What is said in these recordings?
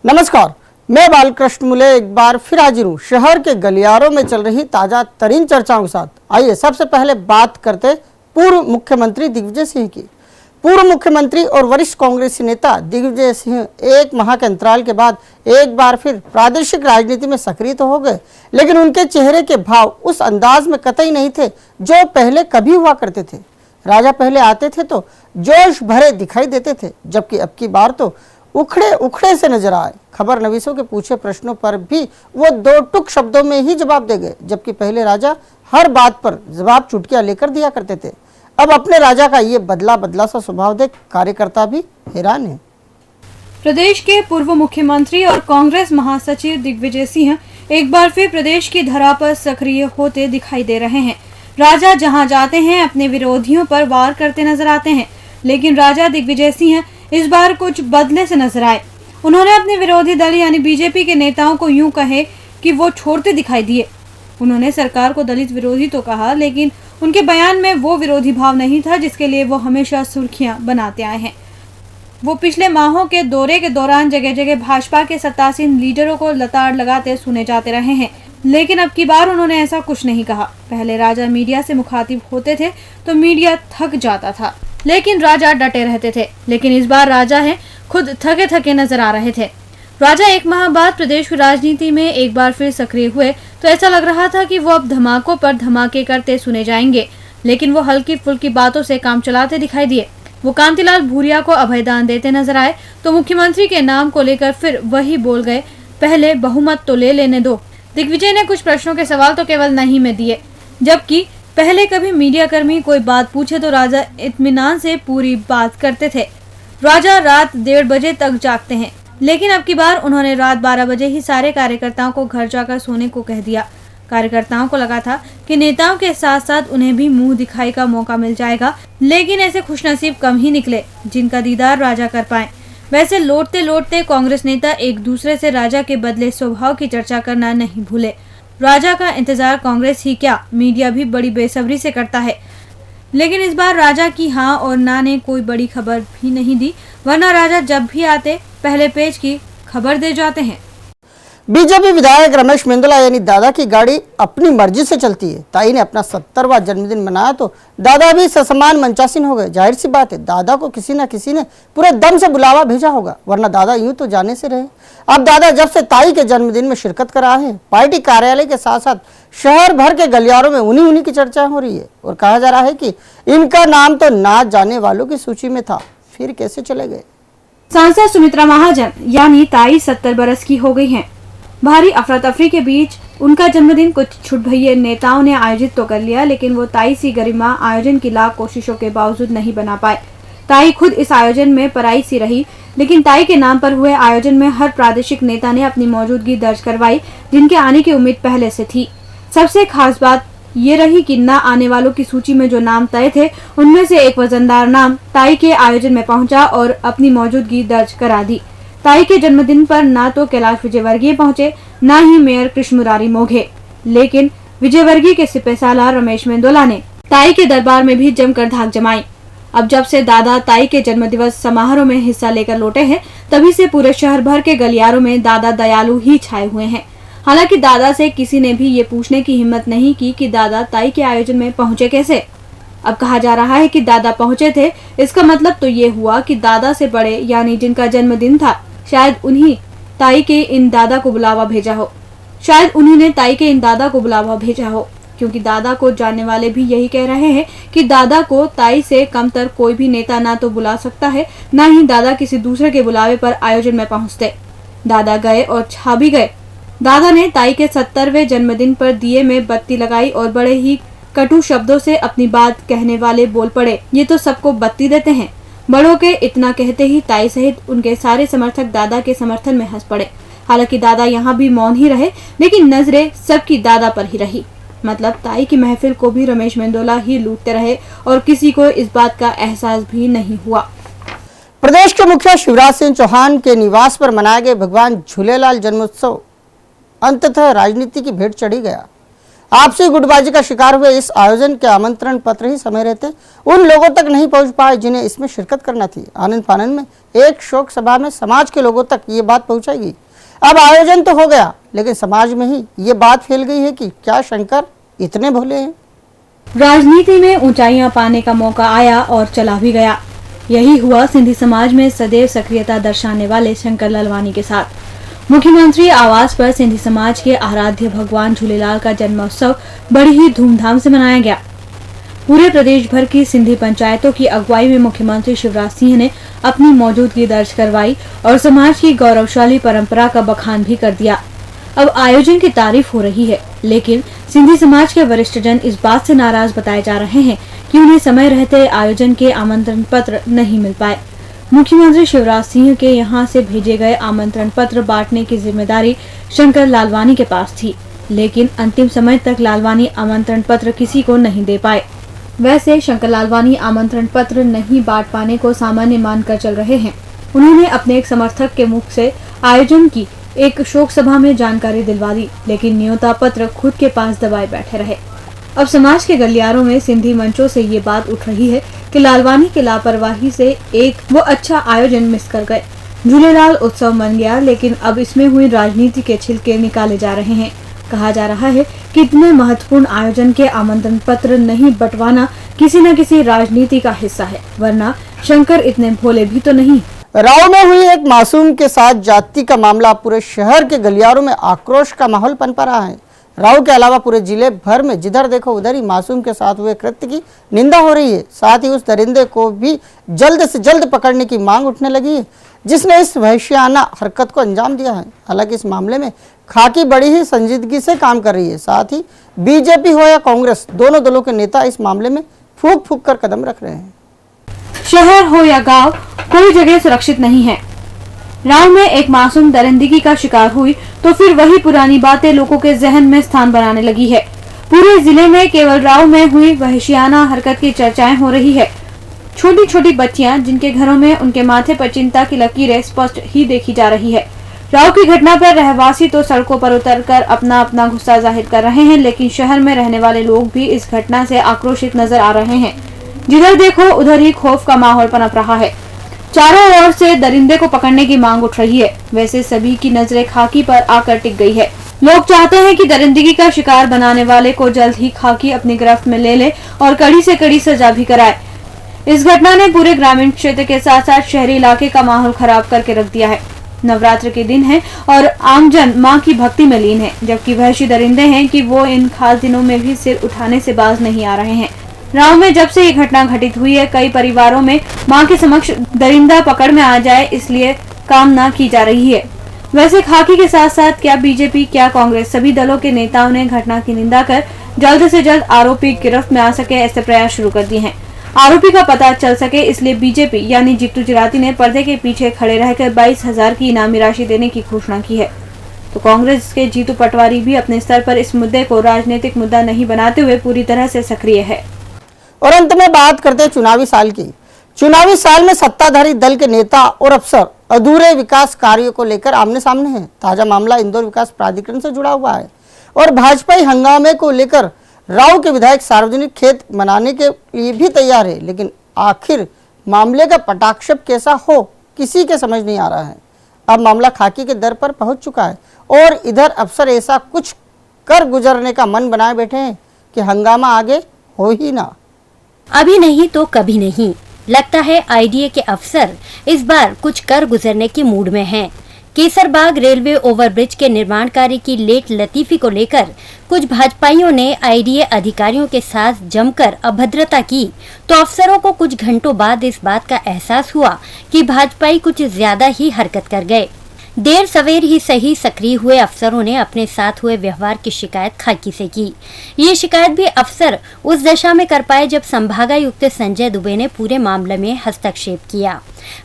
नमस्कार, मैं बालकृष्ण मुले एक बार फिर हाजिर हूँ शहर के गलियारों में चल रही ताजा तरीन चर्चाओं के साथ। आइए सबसे पहले बात करते पूर्व मुख्यमंत्री दिग्विजय सिंह की। पूर्व मुख्यमंत्री और वरिष्ठ कांग्रेसी नेता दिग्विजय सिंह एक माह के अंतराल के बाद एक बार फिर प्रादेशिक राजनीति में सक्रिय तो हो गए, लेकिन उनके चेहरे के भाव उस अंदाज में कतई नहीं थे जो पहले कभी हुआ करते थे। राजा पहले आते थे तो जोश भरे दिखाई देते थे, जबकि अब की बार तो उखड़े उखड़े से नजर आए। खबर नवीसों के पूछे प्रश्नों पर भी वो दो टुक शब्दों में ही जवाब दे गए, जबकि पहले राजा हर बात पर जवाब चुटकियां लेकर दिया करते थे। अब अपने राजा का ये बदला बदला सा स्वभाव देख कार्यकर्ता भी हैरान है। प्रदेश के पूर्व मुख्यमंत्री और कांग्रेस महासचिव दिग्विजय सिंह एक बार फिर प्रदेश की धरा पर सक्रिय होते दिखाई दे रहे हैं। राजा जहां जाते हैं अपने विरोधियों पर वार करते नजर आते हैं, लेकिन राजा दिग्विजय सिंह इस बार कुछ बदले से नजर आए। उन्होंने अपने विरोधी दल यानी बीजेपी के नेताओं को यूं कहे कि वो छोड़ते दिखाई दिए। उन्होंने सरकार को दलित विरोधी तो कहा, लेकिन उनके बयान में वो विरोधी भाव नहीं था जिसके लिए वो हमेशा सुर्खियां बनाते आए हैं। वो पिछले माहों के दौरे के दौरान जगह जगह भाजपा के सत्तासीन लीडरों को लताड़ लगाते सुने जाते रहे हैं, लेकिन अब की बार उन्होंने ऐसा कुछ नहीं कहा। पहले राजा मीडिया से मुखातिब होते थे तो मीडिया थक जाता था, लेकिन राजा डटे रहते थे। लेकिन इस बार राजा है खुद थके थके नजर आ रहे थे। राजा एक माह बाद प्रदेश की राजनीति में एक बार फिर सक्रिय हुए तो ऐसा लग रहा था कि वो अब धमाकों पर धमाके करते सुने जाएंगे, लेकिन वो हल्की फुल्की बातों से काम चलाते दिखाई दिए। वो कांतिलाल भूरिया को अभयदान देते नजर आए तो मुख्यमंत्री के नाम को लेकर फिर वही बोल गए, पहले बहुमत तो ले लेने दो। दिग्विजय ने कुछ प्रश्नों के सवाल तो केवल नहीं में दिए, जबकि पहले कभी मीडिया कर्मी कोई बात पूछे तो राजा इत्मीनान से पूरी बात करते थे। राजा रात 1:30 बजे तक जागते हैं, लेकिन अब की बार उन्होंने रात 12 बजे ही सारे कार्यकर्ताओं को घर जाकर सोने को कह दिया। कार्यकर्ताओं को लगा था कि नेताओं के साथ साथ उन्हें भी मुंह दिखाई का मौका मिल जाएगा, लेकिन ऐसे खुशनसीब कम ही निकले जिनका दीदार राजा कर पाए। वैसे लौटते लौटते कांग्रेस नेता एक दूसरे से राजा के बदले स्वभाव की चर्चा करना नहीं भूले। राजा का इंतजार कांग्रेस ही क्या, मीडिया भी बड़ी बेसब्री से करता है। लेकिन इस बार राजा की हाँ और ना ने कोई बड़ी खबर भी नहीं दी, वरना राजा जब भी आते पहले पेज की खबर दे जाते हैं। बीजेपी विधायक रमेश मेंदोला यानी दादा की गाड़ी अपनी मर्जी से चलती है। ताई ने अपना 70वां जन्मदिन मनाया तो दादा भी ससमान मंचासीन हो गए। जाहिर सी बात है, दादा को किसी न किसी ने पूरे दम से बुलावा भेजा होगा, वरना दादा यूं तो जाने से रहे। अब दादा जब से ताई के जन्मदिन में शिरकत कर रहे हैं, पार्टी कार्यालय के साथ साथ शहर भर के गलियारों में उन्हीं की चर्चा हो रही है और कहा जा रहा है कि इनका नाम तो ना जाने वालों की सूची में था, फिर कैसे चले गए। सांसद सुमित्रा महाजन यानी ताई 70 बरस की हो गई हैं। भारी अफरा तफरी के बीच उनका जन्मदिन कुछ छुटभइये नेताओं ने आयोजित तो कर लिया, लेकिन वो ताई सी गरिमा आयोजन की लाख कोशिशों के बावजूद नहीं बना पाए। ताई खुद इस आयोजन में पराई सी रही, लेकिन ताई के नाम पर हुए आयोजन में हर प्रादेशिक नेता ने अपनी मौजूदगी दर्ज करवाई, जिनके आने की उम्मीद पहले से थी। सबसे खास बात ये रही कि न आने वालों की सूची में जो नाम तय थे, उनमें से एक वजनदार नाम ताई के आयोजन में पहुंचा और अपनी मौजूदगी दर्ज करा दी। ताई के जन्मदिन पर ना तो कैलाश विजयवर्गीय पहुंचे, ना ही मेयर कृष्ण मुरारी मोघे, लेकिन विजयवर्गीय के सिपहसालार रमेश मेंदोला ने ताई के दरबार में भी जमकर धाक जमाई। अब जब से दादा ताई के जन्मदिवस समारोह में हिस्सा लेकर लौटे हैं, तभी से पूरे शहर भर के गलियारों में दादा दयालु ही छाए हुए हैं। हालांकि दादा से किसी ने भी ये पूछने की हिम्मत नहीं की कि दादा ताई के आयोजन में पहुंचे कैसे। अब कहा जा रहा है कि दादा पहुंचे थे, इसका मतलब तो ये हुआ कि दादा से बड़े यानी जिनका जन्मदिन था, शायद उन्हीं ताई के इन दादा को बुलावा भेजा हो। शायद उन्हीं ने ताई के इन दादा को बुलावा भेजा हो, क्योंकि दादा को जानने वाले भी यही कह रहे हैं कि दादा को ताई से कमतर कोई भी नेता ना तो बुला सकता है, ना ही दादा किसी दूसरे के बुलावे पर आयोजन में पहुंचते। दादा गए और छा भी गए। दादा ने ताई के 70वें जन्मदिन पर दिए में बत्ती लगाई और बड़े ही कटु शब्दों से अपनी बात कहने वाले बोल पड़े, ये तो सबको बत्ती देते हैं। बड़ों के इतना कहते ही ताई सहित उनके सारे समर्थक दादा के समर्थन में हंस पड़े। हालांकि दादा यहाँ भी मौन ही रहे, लेकिन नजरें सबकी दादा पर ही रही। मतलब ताई की महफिल को भी रमेश मेंदोला ही लूटते रहे और किसी को इस बात का एहसास भी नहीं हुआ। प्रदेश के मुखिया शिवराज सिंह चौहान के निवास पर मनाए गए भगवान झूलेलाल जन्मोत्सव अंततः राजनीति की भेंट चढ़ी गया। आपसी गुटबाजी का शिकार हुए इस आयोजन के आमंत्रण पत्र ही समय रहते उन लोगों तक नहीं पहुंच पाए जिन्हें इसमें शिरकत करना थी। आनंद फानंद में एक शोक सभा में समाज के लोगों तक ये बात पहुंचाएगी। अब आयोजन तो हो गया, लेकिन समाज में ही ये बात फैल गई है कि क्या शंकर इतने भोले हैं। राजनीति में ऊंचाइयां पाने का मौका आया और चला भी गया। यही हुआ सिंधी समाज में सदैव सक्रियता दर्शाने वाले शंकर लालवानी के साथ। मुख्यमंत्री आवास पर सिंधी समाज के आराध्य भगवान झूलेलाल का जन्मोत्सव बड़ी ही धूमधाम से मनाया गया। पूरे प्रदेश भर की सिंधी पंचायतों की अगुवाई में मुख्यमंत्री शिवराज सिंह ने अपनी मौजूदगी दर्ज करवाई और समाज की गौरवशाली परंपरा का बखान भी कर दिया। अब आयोजन की तारीफ हो रही है, लेकिन सिंधी समाज के वरिष्ठ जन इस बात से नाराज बताए जा रहे हैं कि उन्हें समय रहते आयोजन के आमंत्रण पत्र नहीं मिल पाए। मुख्यमंत्री शिवराज सिंह के यहां से भेजे गए आमंत्रण पत्र बांटने की जिम्मेदारी शंकर लालवानी के पास थी, लेकिन अंतिम समय तक लालवानी आमंत्रण पत्र किसी को नहीं दे पाए। वैसे शंकर लालवानी आमंत्रण पत्र नहीं बांट पाने को सामान्य मानकर चल रहे हैं। उन्होंने अपने एक समर्थक के मुख से आयोजन की एक शोक सभा में जानकारी दिलवा दी, लेकिन न्योता पत्र खुद के पास दबाए बैठे रहे। अब समाज के गलियारों में सिंधी मंचों से ये बात उठ रही है कि लालवानी की लापरवाही से एक वो अच्छा आयोजन मिस कर गए। झूलेलाल उत्सव मन गया, लेकिन अब इसमें हुई राजनीति के छिलके निकाले जा रहे हैं। कहा जा रहा है कि इतने महत्वपूर्ण आयोजन के आमंत्रण पत्र नहीं बंटवाना किसी न किसी राजनीति का हिस्सा है, वरना शंकर इतने भोले भी तो नहीं। राव में हुई एक मासूम के साथ जाति का मामला पूरे शहर के गलियारों में आक्रोश का माहौल पनपा रहा है। राव के अलावा पूरे जिले भर में जिधर देखो उधर ही मासूम के साथ हुए कृत्य की निंदा हो रही है। साथ ही उस दरिंदे को भी जल्द से जल्द पकड़ने की मांग उठने लगी है जिसने इस वहशियाना हरकत को अंजाम दिया है। हालांकि इस मामले में खाकी बड़ी ही संजीदगी से काम कर रही है। साथ ही बीजेपी हो या कांग्रेस, दोनों दलों के नेता इस मामले में फूंक फूंक कर कदम रख रहे हैं। शहर हो या गांव, कोई जगह सुरक्षित नहीं है। राव में एक मासूम दरिंदगी का शिकार हुई तो फिर वही पुरानी बातें लोगों के जहन में स्थान बनाने लगी है। पूरे जिले में केवल राव में हुई वहशियाना हरकत की चर्चाएं हो रही है। छोटी छोटी बच्चियां जिनके घरों में उनके माथे पर चिंता की लकीरें स्पष्ट ही देखी जा रही है। राव की घटना पर रहवासी तो सड़कों पर उतरकर अपना अपना गुस्सा जाहिर कर रहे हैं, लेकिन शहर में रहने वाले लोग भी इस घटना से आक्रोशित नजर आ रहे हैं। जिधर देखो उधर ही खौफ का माहौल पनप रहा है। चारों ओर से दरिंदे को पकड़ने की मांग उठ रही है। वैसे सभी की नजरें खाकी पर आकर टिक गई है। लोग चाहते हैं कि दरिंदगी का शिकार बनाने वाले को जल्द ही खाकी अपनी गिरफ्त में ले ले और कड़ी से कड़ी सजा भी कराए। इस घटना ने पूरे ग्रामीण क्षेत्र के साथ साथ शहरी इलाके का माहौल खराब करके रख दिया है। नवरात्र के दिन है और आमजन मां की भक्ति में लीन है, जबकि वहशी दरिंदे हैं कि वो इन खास दिनों में भी सिर उठाने से बाज नहीं आ रहे हैं। राव में जब से ये घटना घटित हुई है, कई परिवारों में मां के समक्ष दरिंदा पकड़ में आ जाए इसलिए कामना की जा रही है। वैसे खाकी के साथ साथ क्या बीजेपी, क्या कांग्रेस, सभी दलों के नेताओं ने घटना की निंदा कर जल्द से जल्द आरोपी गिरफ्त में आ सके ऐसे प्रयास शुरू कर दिए हैं। आरोपी का पता चल सके इसलिए बीजेपी यानी जित्तू जिराती ने पर्दे के पीछे खड़े रहकर 22,000 की इनामी राशि देने की घोषणा की है। तो कांग्रेस के जीतू पटवारी भी अपने स्तर पर इस मुद्दे को राजनीतिक मुद्दा नहीं बनाते हुए पूरी तरह से सक्रिय है। और अंत में बात करते हैं चुनावी साल की। चुनावी साल में सत्ताधारी दल के नेता और अफसर अधूरे विकास कार्यों को लेकर आमने सामने हैं। ताजा मामला इंदौर विकास प्राधिकरण से जुड़ा हुआ है और भाजपाई हंगामे को लेकर राव के विधायक सार्वजनिक खेत मनाने के लिए भी तैयार है, लेकिन आखिर मामले का पटाक्षेप कैसा हो किसी के समझ नहीं आ रहा है। अब मामला खाकी के दर पर पहुंच चुका है और इधर अफसर ऐसा कुछ कर गुजरने का मन बनाए बैठे हैं कि हंगामा आगे हो ही ना। अभी नहीं तो कभी नहीं। लगता है आईडीए के अफसर इस बार कुछ कर गुजरने के मूड में हैं। केसरबाग रेलवे ओवरब्रिज के निर्माण कार्य की लेट लतीफी को लेकर कुछ भाजपाइयों ने आईडीए अधिकारियों के साथ जमकर अभद्रता की, तो अफसरों को कुछ घंटों बाद इस बात का एहसास हुआ कि भाजपाई कुछ ज्यादा ही हरकत कर गए। देर सवेर ही सही सक्रिय हुए अफसरों ने अपने साथ हुए व्यवहार की शिकायत खाकी से की। ये शिकायत भी अफसर उस दशा में कर पाए जब संभागायुक्त संजय दुबे ने पूरे मामले में हस्तक्षेप किया।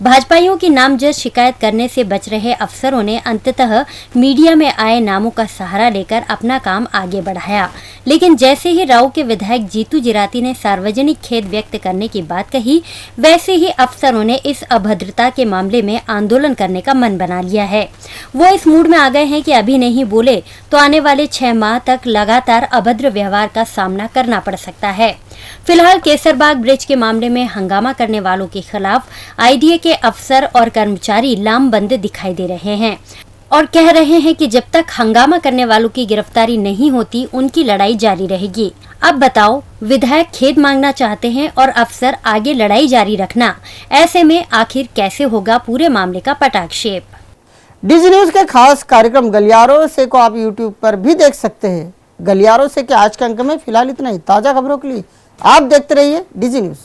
भाजपाइयों की नामजद शिकायत करने से बच रहे अफसरों ने अंततः मीडिया में आए नामों का सहारा लेकर अपना काम आगे बढ़ाया, लेकिन जैसे ही राऊ के विधायक जीतू जिराती ने सार्वजनिक खेद व्यक्त करने की बात कही, वैसे ही अफसरों ने इस अभद्रता के मामले में आंदोलन करने का मन बना लिया है। वो इस मूड में आ गए हैं कि अभी नहीं बोले तो आने वाले 6 माह तक लगातार अभद्र व्यवहार का सामना करना पड़ सकता है। फिलहाल केसरबाग ब्रिज के मामले में हंगामा करने वालों के खिलाफ आईडीए के अफसर और कर्मचारी लामबंद दिखाई दे रहे हैं और कह रहे हैं कि जब तक हंगामा करने वालों की गिरफ्तारी नहीं होती, उनकी लड़ाई जारी रहेगी। अब बताओ, विधायक खेद मांगना चाहते हैं और अफसर आगे लड़ाई जारी रखना, ऐसे में आखिर कैसे होगा पूरे मामले का पटाक्षेप। डीजी न्यूज के खास कार्यक्रम गलियारों से को आप यूट्यूब पर भी देख सकते हैं। गलियारों से के आज के अंक में फिलहाल इतना ही। ताजा खबरों के लिए आप देखते रहिए डीजी न्यूज।